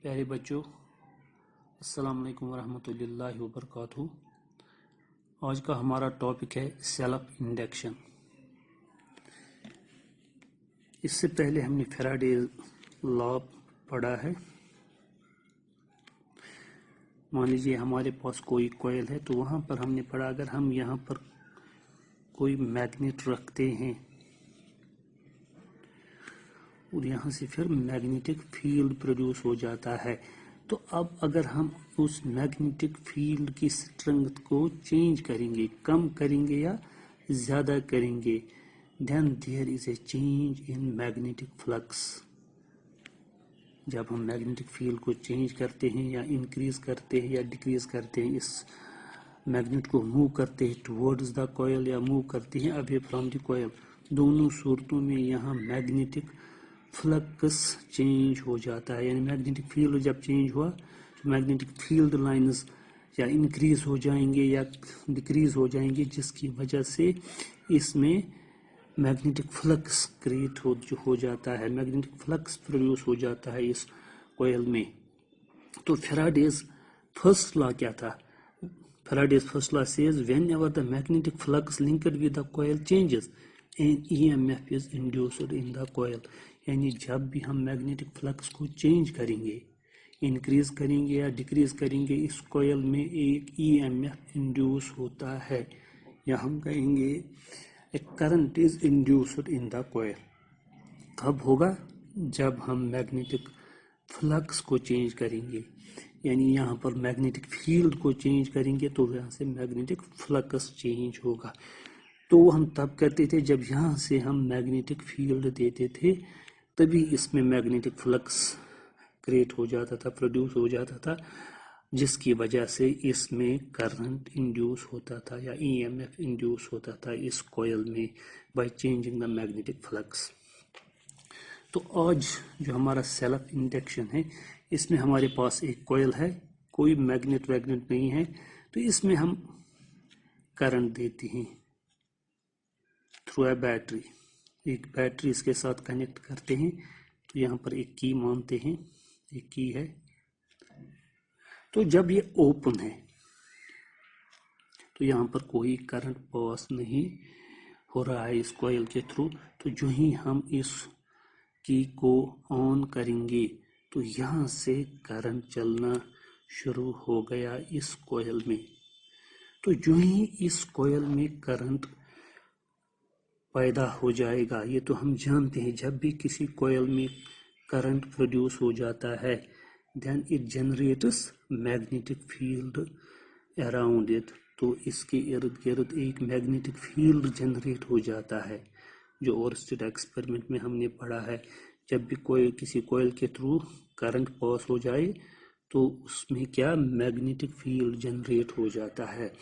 प्यारे बच्चों, अस्सलाम वालेकुम वरहमतुल्लाहि वबरकातुहू। आज का हमारा टॉपिक है सेल्फ इंडक्शन। इससे पहले हमने फैराडे लॉ पढ़ा है। मान लीजिए हमारे पास कोई कॉइल है, तो वहाँ पर हमने पढ़ा अगर हम यहाँ पर कोई मैग्नेट रखते हैं और यहाँ से फिर मैग्नेटिक फील्ड प्रोड्यूस हो जाता है, तो अब अगर हम उस मैग्नेटिक फील्ड की स्ट्रेंथ को चेंज करेंगे, कम करेंगे या ज़्यादा करेंगे, then there is a change in magnetic flux. जब हम मैग्नेटिक फील्ड को चेंज करते हैं या इंक्रीज करते हैं या डिक्रीज करते हैं, इस मैग्नेट को मूव करते हैं टुवर्ड्स द कॉइल या मूव करते हैं अवे फ्रॉम द कॉइल, दोनों सूरतों में यहाँ मैग्नेटिक फ्लक्स चेंज हो जाता है। यानी मैग्नेटिक फील्ड जब चेंज हुआ तो मैग्नेटिक फील्ड लाइंस या इंक्रीज हो जाएंगे या डिक्रीज हो जाएंगे, जिसकी वजह से इसमें मैग्नेटिक फ्लक्स क्रिएट हो जाता है, मैग्नेटिक फ्लक्स प्रोड्यूस हो जाता है इस कॉइल में। तो फैराडेज फर्स्ट लॉ क्या था? Faraday's first law says whenever the magnetic flux linked with the coil changes an EMF is induced in the coil. यानी जब भी हम मैग्नेटिक फ्लक्स को चेंज करेंगे, इंक्रीज करेंगे या डिक्रीज करेंगे, इस कॉइल में एक ईएमएफ इंड्यूस होता है, या हम कहेंगे a current is induced in the coil. कब होगा? जब हम मैग्नेटिक फ्लक्स को चेंज करेंगे, यानी यहाँ पर मैग्नेटिक फील्ड को चेंज करेंगे तो यहाँ से मैग्नेटिक फ्लक्स चेंज होगा। तो हम तब करते थे जब यहाँ से हम मैग्नेटिक फील्ड देते थे, तभी इसमें मैग्नेटिक फ्लक्स क्रिएट हो जाता था, प्रोड्यूस हो जाता था, जिसकी वजह से इसमें करंट इंड्यूस होता था या ईएमएफ इंड्यूस होता था इस कॉइल में by changing the magnetic flux. तो आज जो हमारा सेल्फ इंडक्शन है, इसमें हमारे पास एक कॉइल है, कोई मैग्नेट वैग्नेट नहीं है, तो इसमें हम करंट देते हैं थ्रू ए बैटरी। एक बैटरी इसके साथ कनेक्ट करते हैं, तो यहाँ पर एक की मानते हैं, एक की है। तो जब ये ओपन है तो यहाँ पर कोई करंट पास नहीं हो रहा है इस कॉइल के थ्रू। तो जो ही हम इस की को ऑन करेंगे तो यहाँ से करंट चलना शुरू हो गया इस कॉइल में। तो जो ही इस कॉइल में करंट पैदा हो जाएगा, ये तो हम जानते हैं, जब भी किसी कॉइल में करंट प्रोड्यूस हो जाता है, then it generates magnetic field around it. तो इसके इर्द गिर्द एक मैग्नेटिक फील्ड जनरेट हो जाता है, जो ओरस्टेड एक्सपेरिमेंट में हमने पढ़ा है। जब भी कोई किसी कॉइल के थ्रू करंट पास हो जाए तो उसमें क्या मैग्नेटिक फील्ड जनरेट हो जाता है।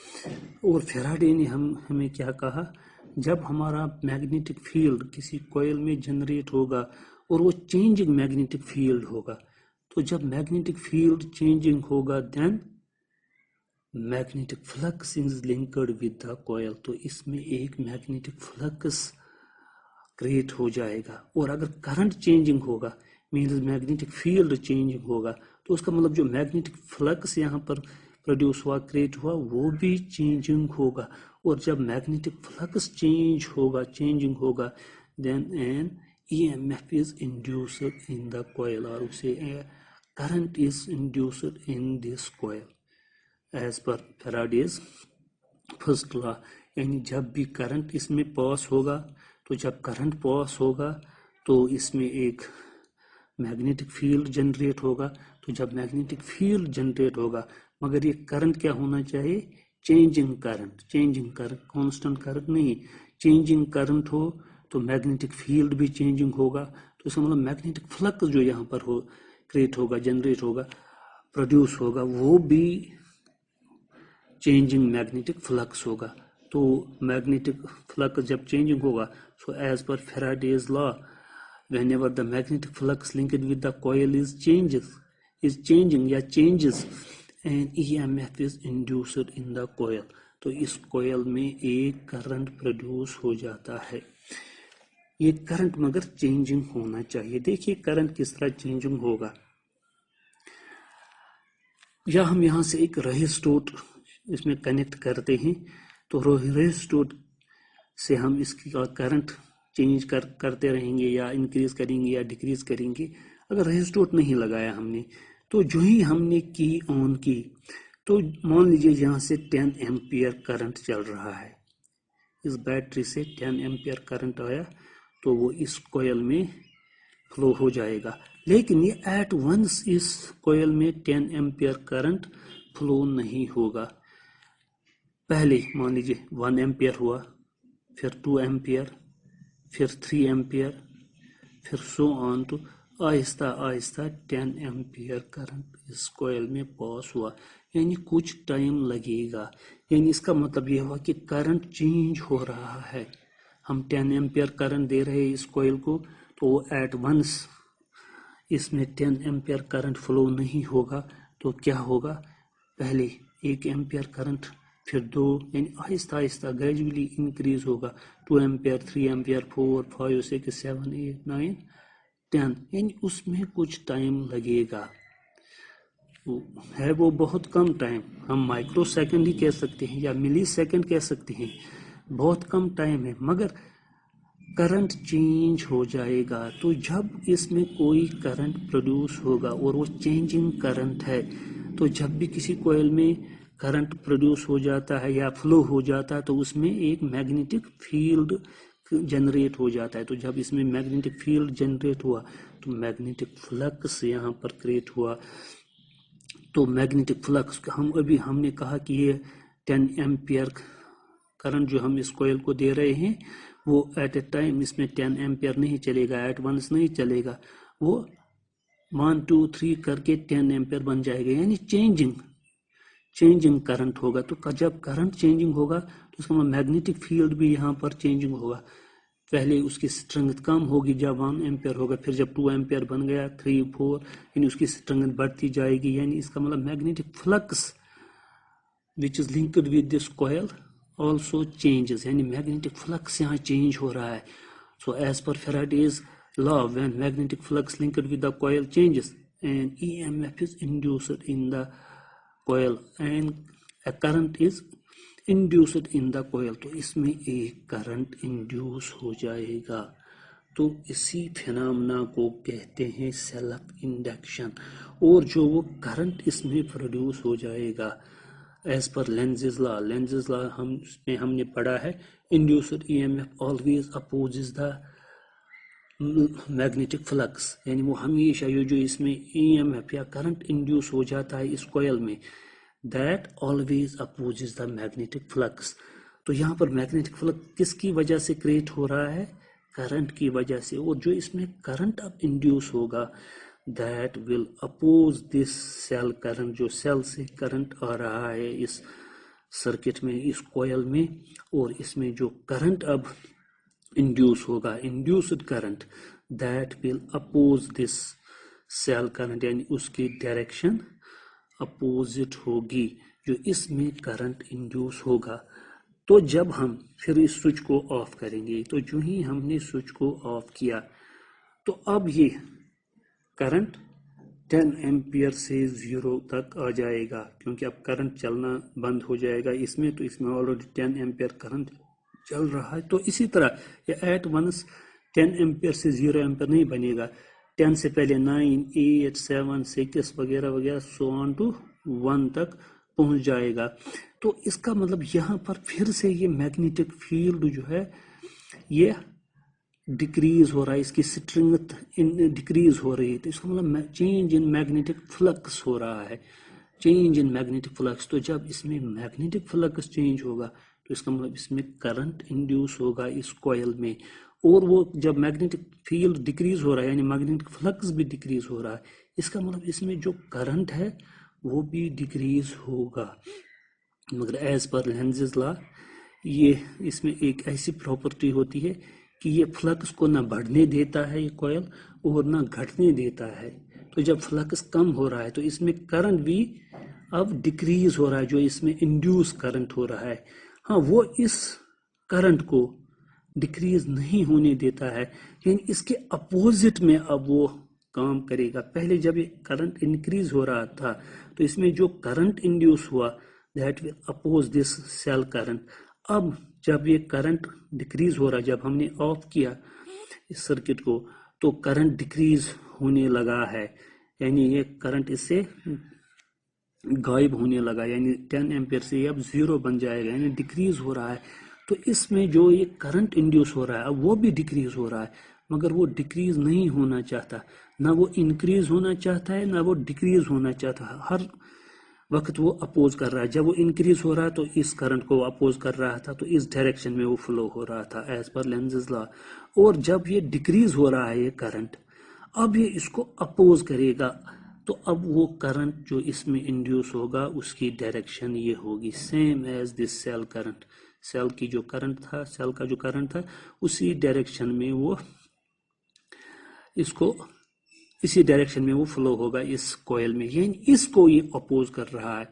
और फैराडे ने हमें क्या कहा? जब हमारा मैग्नेटिक फील्ड किसी कॉइल में जनरेट होगा और वो चेंजिंग मैग्नेटिक फील्ड होगा, तो जब मैग्नेटिक फील्ड चेंजिंग होगा then magnetic flux is linked with the coil. तो इसमें एक मैग्नेटिक फ्लक्स क्रिएट हो जाएगा। और अगर करंट चेंजिंग होगा मीन्स मैग्नेटिक फील्ड चेंजिंग होगा, तो उसका मतलब जो मैग्नेटिक फ्लक्स यहाँ पर प्रोड्यूस हुआ, क्रिएट हुआ, वो भी चेंजिंग होगा। और जब मैग्नेटिक फ्लक्स चेंजिंग होगा then an EMF is induced in the coil, और उसे current is induced in this coil as per Faraday's first law. यानी जब भी करंट इसमें पास होगा, तो जब करंट पास होगा तो इसमें एक मैग्नेटिक फील्ड जनरेट होगा। तो जब मैग्नेटिक फील्ड जनरेट होगा, मगर ये करंट क्या होना चाहिए? चेंजिंग करंट, कांस्टेंट करंट नहीं, चेंजिंग करंट हो तो मैग्नेटिक फील्ड भी चेंजिंग होगा। तो इसका मतलब मैग्नेटिक फ्लक्स जो यहाँ पर हो क्रिएट होगा, जनरेट होगा, प्रोड्यूस होगा, वो भी चेंजिंग मैग्नेटिक फ्लक्स होगा। तो मैग्नेटिक फ्लक्स जब चेंजिंग होगा, so as per Faraday's law whenever the magnetic flux linked with the coil is changing या changes and EMF is induced in the coil, तो इस coil में एक करंट प्रोड्यूस हो जाता है। ये करंट मगर चेंजिंग होना चाहिए। देखिए करंट किस तरह चेंजिंग होगा। یا ہم یہاں سے ایک ریزسٹور اس میں کنیکٹ کرتے ہیں تو ریزسٹور سے ہم اس کی کرنٹ چینج کرتے رہیں گے یا انکریز کریں گے یا ڈیکریز کریں گے. اگر ریزسٹور نہیں لگایا ہم نے تو جو ہی ہم نے کی آن کی تو مان لیجیے یہاں سے 10 ایمپیئر کرنٹ چل رہا ہے, اس بیٹری سے 10 ایمپیئر کرنٹ آیا تو وہ اس کوئل میں فلو ہو جائے گا, لیکن یہ ایٹ ونس اس کوئل میں 10 ایمپیئر کرنٹ فلو نہیں ہوگا. پہلے مان لیجیے 1 ایمپیئر ہوا, پھر 2 ایمپیئر, پھر 3 ایمپیئر, پھر سو آن تو آہستہ آہستہ 10 ایمپیئر کرنٹ اس کوئل میں پاس ہوا, یعنی کچھ ٹائم لگے گا. یعنی اس کا مطلب یہ ہوا کہ کرنٹ چینج ہو رہا ہے. ہم 10 ایمپیئر کرنٹ دے رہے اس کوئل کو تو وہ ایٹ ونس اس میں 10 ایمپیئر کرنٹ فلو نہیں ہوگا تو کیا ہوگا, پہلے 1 ایمپیئر کرنٹ, پھر 2, یعنی آہستہ آہستہ گریجولی انکریز ہوگا. 2 ایمپیئر, 3 ایمپیئر, 4, 5, 6, 7, 8, 9, 10, یعنی اس میں کچھ ٹائم لگے گا. ہے وہ بہت کم ٹائم, ہم مائکرو سیکنڈ ہی کہہ سکتے ہیں یا ملی سیکنڈ کہہ سکتے ہیں, بہت کم ٹائم ہے, مگر کرنٹ چینج ہو جائے گا. تو جب اس میں کوئی کرنٹ پروڈیوس ہوگا اور وہ چینجنگ کرنٹ ہے, تو جب بھی کسی کوئل میں کرنٹ پروڈیوس ہو جاتا ہے یا فلو ہو جاتا ہے تو اس میں ایک میگنیٹک فیلڈ جنریٹ ہو جاتا ہے. تو جب اس میں میگنیٹک فیلڈ جنریٹ ہوا تو میگنیٹک فلکس یہاں پر کریٹ ہوا. تو میگنیٹک فلکس ہم نے کہا کہ یہ 10 ایمپیئر کرنٹ جو ہم اس کوئل کو دے رہے ہیں وہ ایٹ اے ٹائم اس میں 10 ایمپیئر نہیں چلے گا, ایٹ ونس نہیں چلے گا, وہ 1, 2, 3 کر کے 10 ایمپیئر بن جائے گا, یعنی چینجنگ کرنٹ ہوگا. تو جب کرنٹ چینجنگ ہوگا تو اس کا میگنیٹک فیلڈ بھی یہاں پر چینجنگ ہوگا. پہلے اس کی اسٹرینگتھ کم ہوگی جب 1 ایمپیئر ہوگا, پھر جب 2 ایمپیئر بن گیا, 3, 4, یعنی اس کی اسٹرینگتھ بڑھتی جائے گی. یعنی اس کا مطلب magnetic flux which is linked with this coil also changes, یعنی میگنیٹک فلکس یہاں چینج ہو رہا ہے. So as per Faraday's law, when magnetic flux linked with the coil changes, an EMF is induced in the coil and a current is induced in the coil. تو اس میں ایک current induce ہو جائے گا. تو اسی phenomena کو کہتے ہیں self induction, اور جو وہ کرنٹ اس میں پروڈیوس ہو جائے گا ایز پر لینزز لا ہم نے پڑھا ہے, induced E M F always opposes the magnetic flux, یعنی وہ ہمیشہ یہ جو اس میں ای ایم ایف یا کرنٹ انڈیوس ہو جاتا ہے اس کوئل میں, that always opposes the magnetic flux. تو یہاں پر میگنیٹک فلکس کس کی وجہ سے کریٹ ہو رہا ہے, کرنٹ کی وجہ سے, اور جو اس میں کرنٹ اب انڈیوس ہوگا that will oppose this cell current, جو سیل سے کرنٹ آ رہا ہے اس سرکٹ میں, اس کوئل میں, اور اس میں جو کرنٹ اب انڈیوس ہوگا, induced current, that will oppose this cell current, یعنی اس کی ڈائریکشن اپوزٹ ہوگی جو اس میں کرنٹ انڈیوس ہوگا. تو جب ہم پھر اس سوئچ کو آف کریں گے, تو جو ہی ہم نے سوئچ کو آف کیا تو اب یہ کرنٹ 10 ایمپیئر سے 0 تک آ جائے گا, کیونکہ اب کرنٹ چلنا بند ہو جائے گا اس میں, تو اس میں آلریڈی 10 ایمپیئر کرنٹ چل رہا ہے. تو اسی طرح یہ ایٹ ونس 10 ایمپیئر سے 0 ایمپیئر نہیں بنے گا, 10 سے پہلے 9, 8, 7, 6 وغیرہ وغیرہ سو آن ٹو 1 تک پہنچ جائے گا. تو اس کا مطلب یہاں پر پھر سے یہ میگنیٹک فیلڈ جو ہے یہ ڈیکریز ہو رہا ہے, اس کی اسٹرینگتھ ڈیکریز ہو رہی ہے. تو اس کا مطلب چینج ان میگنیٹک فلکس ہو رہا ہے, چینج ان میگنیٹک فلکس. تو جب اس میں میگنیٹک فلکس چینج ہوگا تو اس کا مطلب اس میں کرنٹ انڈیوس ہوگا اس کوئل میں, اور وہ جب میگنیٹک فیلڈ ڈیکریز ہو رہا ہے یعنی میگنیٹک فلکس بھی ڈیکریز ہو رہا ہے, اس کا مطلب اس میں جو کرنٹ ہے وہ بھی ڈیکریز ہوگا. مگر ایز پر لینزز لا یہ اس میں ایک ایسی پراپرٹی ہوتی ہے کہ یہ فلکس کو نہ بڑھنے دیتا ہے یہ کوئل اور نہ گھٹنے دیتا ہے. تو جب فلکس کم ہو رہا ہے تو اس میں کرنٹ بھی اب ڈیکریز ہو رہا ہے, جو اس میں انڈیوس کرنٹ ہو رہا ہے. ہاں وہ اس کرنٹ کو ڈیکریز نہیں ہونے دیتا ہے, یعنی اس کے اپوزٹ میں اب وہ काम करेगा। पहले जब ये करंट इंक्रीज हो रहा था तो इसमें जो करंट इंड्यूस हुआ that will oppose this cell current. अब जब ये करंट डिक्रीज हो रहा है, जब हमने ऑफ किया इस सर्किट को तो करंट डिक्रीज होने लगा है, यानी ये करंट इससे गायब होने लगा, यानी 10 एम्पियर से अब 0 बन जाएगा, यानी डिक्रीज हो रहा है। तो इसमें जो ये करंट इंड्यूस हो रहा है अब वो भी डिक्रीज हो रहा है, मगर वो डिक्रीज नहीं होना चाहता, ना वो इंक्रीज होना चाहता है ना वो डिक्रीज होना चाहता है। हर वक्त वो अपोज कर रहा है। जब वो इंक्रीज हो रहा है तो इस करंट को अपोज कर रहा था, तो इस डायरेक्शन में वो फ्लो हो रहा था एज पर लेंज़ेस लॉ। और जब ये डिक्रीज हो रहा है ये करंट, अब ये इसको अपोज करेगा, तो अब वो करंट जो इसमें इंड्यूस होगा उसकी डायरेक्शन ये होगी same as this cell current. Cell की जो करंट था, सेल का जो करंट था उसी डायरेक्शन में वो इसको इसी डायरेक्शन में वो फ्लो होगा इस कॉइल में, यानी इसको ये अपोज कर रहा है।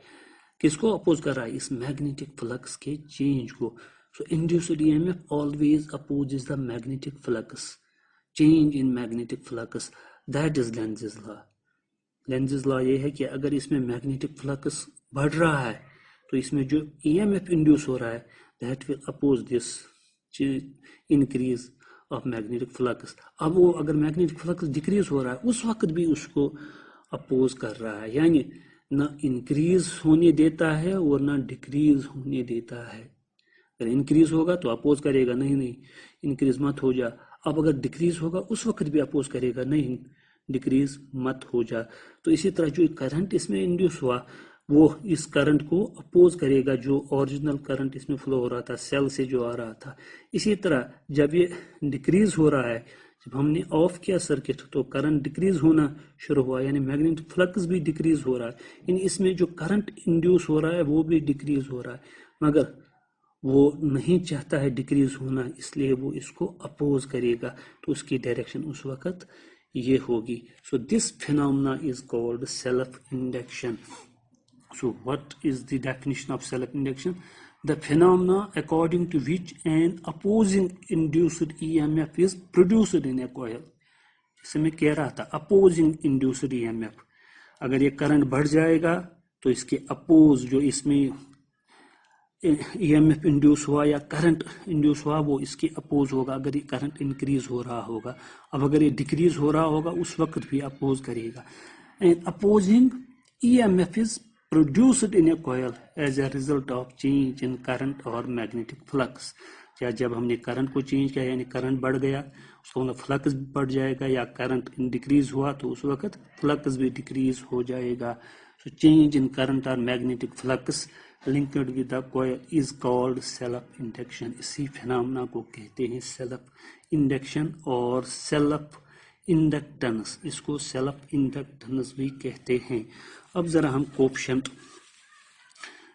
किसको अपोज कर रहा है? इस मैग्नेटिक फ्लक्स के चेंज को। So induced EMF always opposes the magnetic flux, change in magnetic flux, that is Lenz's law. Lenz's law ये है कि अगर इसमें मैग्नेटिक फ्लक्स बढ़ रहा है तो इसमें जो ईएमएफ इंड्यूस हो रहा है that will oppose this increase of magnetic flux. अब वो अगर मैग्नेटिक फ्लक्स डिक्रीज हो रहा है उस वक्त भी उसको अपोज कर रहा है, यानी ना इंक्रीज होने देता है और ना डिक्रीज होने देता है। अगर इंक्रीज होगा तो अपोज करेगा, नहीं इंक्रीज मत हो जा। अब अगर डिक्रीज होगा उस वक्त भी अपोज करेगा, नहीं डिक्रीज मत हो जा। तो इसी तरह जो करंट इसमें इंड्यूस हुआ वो इस करंट को अपोज करेगा जो ओरिजिनल करंट इसमें फ्लो हो रहा था सेल से जो आ रहा था। इसी तरह जब ये डिक्रीज हो रहा है, जब हमने ऑफ किया सर्किट तो करंट डिक्रीज होना शुरू हुआ, यानी मैग्नेटिक फ्लक्स भी डिक्रीज हो रहा है, यानी इसमें जो करंट इंड्यूस हो रहा है वो भी डिक्रीज हो रहा है, मगर वो नहीं चाहता है डिक्रीज होना, इसलिए वो इसको अपोज करेगा, तो उसकी डायरेक्शन उस वक्त ये होगी। So this phenomena is called self induction. So what is the definition of self-induction? The phenomena according to which an opposing induced EMF is produced in a coil. जैसे मैं कह रहा था opposing induced EMF, अगर ये current बढ़ जाएगा तो इसके अपोज जो इसमें EMF इंड्यूस हुआ या करंट इंड्यूस हुआ वो इसके अपोज होगा अगर ये करंट इंक्रीज हो रहा होगा। अब अगर ये डिक्रीज हो रहा होगा उस वक्त भी अपोज करेगा। And opposing EMF is produced in a coil as a result of change in current or magnetic flux। या जब हमने करंट को चेंज किया यानी करंट बढ़ गया उसका मतलब फ्लक्स बढ़ जाएगा, या करंट डिक्रीज हुआ तो उस वक्त फ्लक्स भी डिक्रीज हो जाएगा। सो चेंज इन करंट और magnetic flux linked with the coil is called self induction। इसी फिनोमेना को कहते हैं सेल्फ इंडक्शन और सेल्फ इंडक्टेंस, इसको सेल्फ इंडक्टेंस भी कहते हैं। अब जरा हम कोफिशिएंट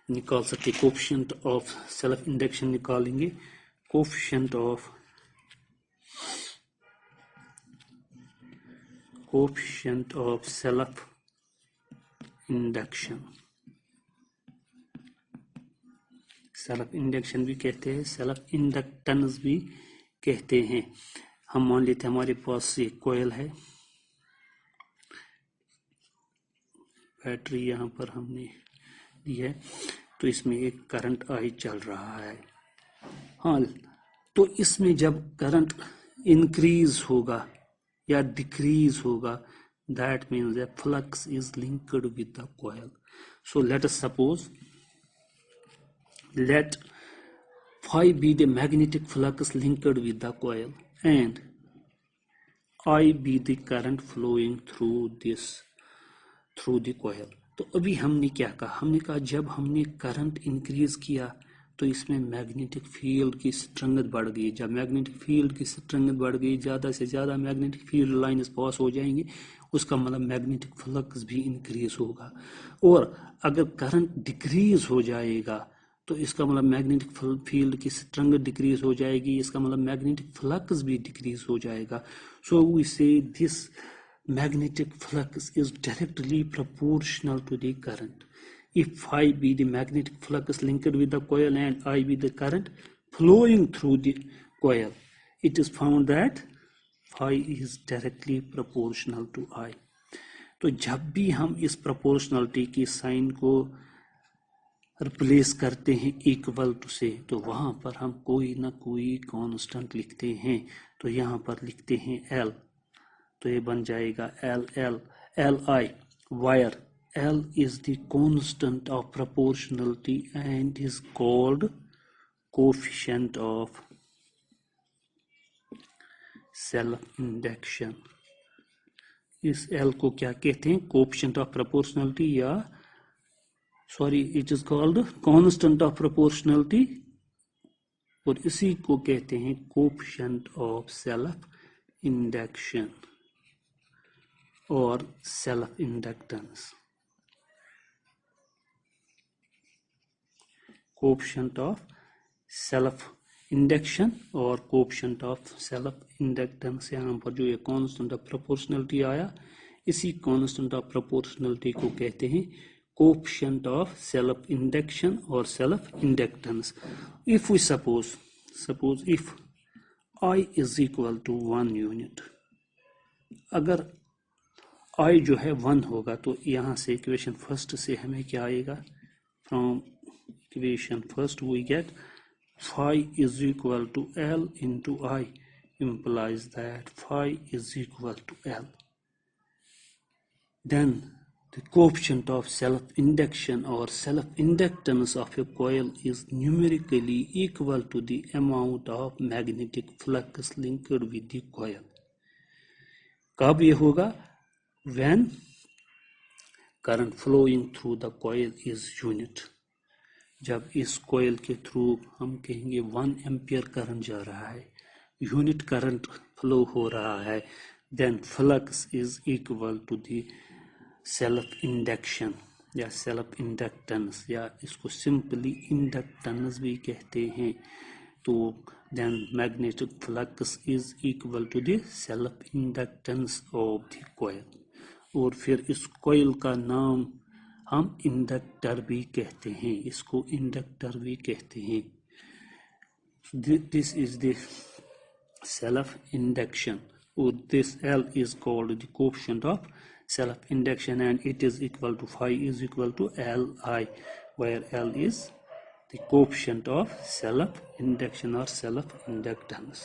निकाल सकते, कोफिशिएंट ऑफ सेल्फ इंडक्शन निकालेंगे। Coefficient of self induction, self induction भी कहते हैं, सेल्फ इंडक्टेंस भी कहते हैं। हम मान लेते हैं हमारे पास एक कॉइल है, बैटरी यहाँ पर हमने दी है, तो इसमें एक करंट आई चल रहा है। हाँ, तो इसमें जब करंट इंक्रीज होगा या डिक्रीज होगा that means the flux is linked with the coil. So let us suppose let phi be the magnetic flux linked with the coil and I be the current flowing through the coil। तो अभी हमने क्या कहा? हमने कहा जब हमने current increase किया तो इसमें मैग्नेटिक फील्ड की स्ट्रेंथ बढ़ गई। जब मैग्नेटिक फील्ड की स्ट्रेंथ बढ़ गई, ज़्यादा से ज़्यादा मैग्नेटिक फील्ड लाइन्स पास हो जाएंगी, उसका मतलब मैग्नेटिक फ्लक्स भी इंक्रीज होगा। और अगर करंट डिक्रीज हो जाएगा तो इसका मतलब मैग्नेटिक फील्ड की स्ट्रेंथ डिक्रीज हो जाएगी, इसका मतलब मैग्नेटिक फ्लक्स भी डिक्रीज हो जाएगा। सो वी से this magnetic flux is directly proportional to the current। If phi be the magnetic flux linked with the coil and I be the current flowing through the coil, it is found that phi is directly proportional to I. تو جب بھی ہم اس proportionality کی sign کو replace کرتے ہیں equal to سے تو وہاں پر ہم کوئی نہ کوئی کانسٹنٹ لکھتے ہیں. تو یہاں پر لکھتے ہیں L, تو یہ بن جائے گا Li, where L is the constant of proportionality and is called coefficient of self-induction. Us L کو کیا کہتے ہیں؟ کوفیشنٹ آف پروپورشنلٹی یا it is called constant of proportionality, اور اسی کو کہتے ہیں کوفیشنٹ آف سیلف انڈکشن اور self inductance. Coefficient of self induction اور کوفیشنٹ آف سیلف انڈکٹنس. یہاں پر جو یہ کانسٹنٹ آف پروپورشنلٹی آیا، اسی کانسٹنٹ آف پروپورشنلٹی کو کہتے ہیں کوفیشنٹ آف سیلف انڈکشن اور self inductance. if we suppose if I is equal to 1 unit، اگر I جو ہے 1 ہوگا تو یہاں سے equation first سے ہمیں کیا آئے گا؟ from equation first we get phi is equal to L into I, implies that phi is equal to L. Then the coefficient of self-induction or self-inductance of a coil is numerically equal to the amount of magnetic flux linked with the coil. کب یہ ہوگا؟ when current flowing through the coil is unit. جب اس کوئل کے through ہم کہیں گے 1 ampere current جا رہا ہے، یونٹ کرنٹ فلو ہو رہا ہے، then flux is equal to the self induction یا سیلف انڈکٹنس، یا اس کو سمپلی انڈکٹنس بھی کہتے ہیں. تو then magnetic flux is equal to the self inductance of the coil. اور پھر اس کوئل کا نام ہم انڈکٹر بھی کہتے ہیں، اس کو انڈکٹر بھی کہتے ہیں. This is the self induction, or this L is called the coefficient of self induction, and it is equal to phi is equal to Li, where L is the coefficient of self induction or self inductance.